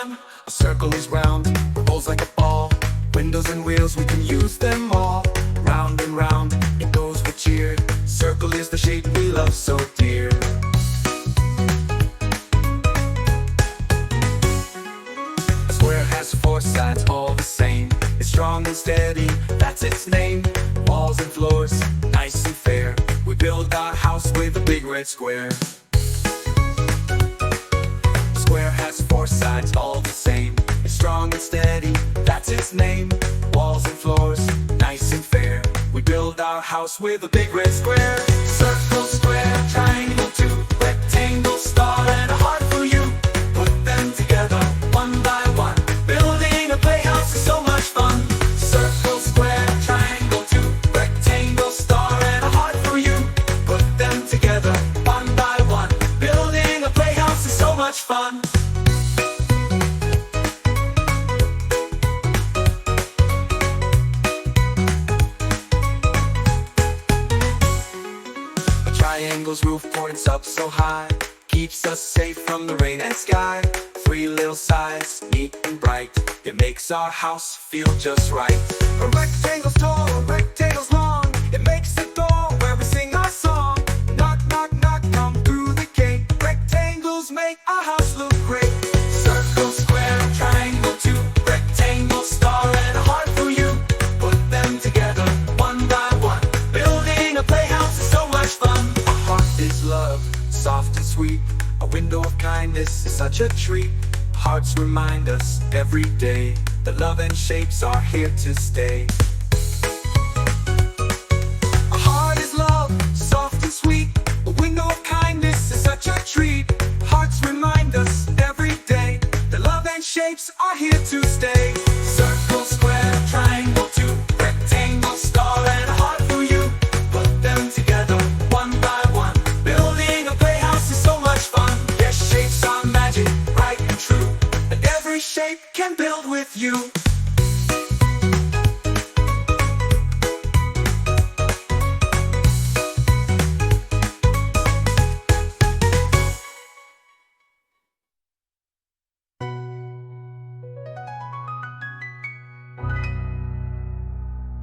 fun. A circle is round, rolls like a ball. Windows and wheels, we can use them all. Round and round, it goes with cheer. Circle is the shape we love so dear. A square has four sides, all the same. It's strong and steady, that's its name. Walls and floors, nice and fair. We build our house with a big red square. Square has four sides, all the same. It's strong and steady, that's its name. Walls and floors, nice and fair. We build our house with a big red square. Circle, square, triangle, two, rectangle, star, and a heart for you. Put them together, one by one. Building a playhouse is so much fun. Circle, square, triangle, two, rectangle, star, and a heart for you. Put them together, one by one. Building a playhouse is so much fun. Triangle's roof points up so high, keeps us safe from the rain and sky. Three little sides, neat and bright, it makes our house feel just right. A rectangle's tall, a rectangle's long, it makes the door where we sing our song. Knock, knock, knock, come through the gate. Rectangles make our house look great. Circle, square, triangle, two, rectangle, star, and a heart for you. Put them together, one by one. Building a playhouse is so much fun. Is love, soft and sweet. A window of kindness is such a treat. Hearts remind us every day that love and shapes are here to stay. A heart is love, soft and sweet. A window of kindness is such a treat. Hearts remind us every day that love and shapes are here to stay. Circle, square, triangle, two, rectangle, star, and a heart for you. Put them together, one by one. Building a playhouse is so much fun. Yes, shapes are magic, bright and true, and every shape can build with you.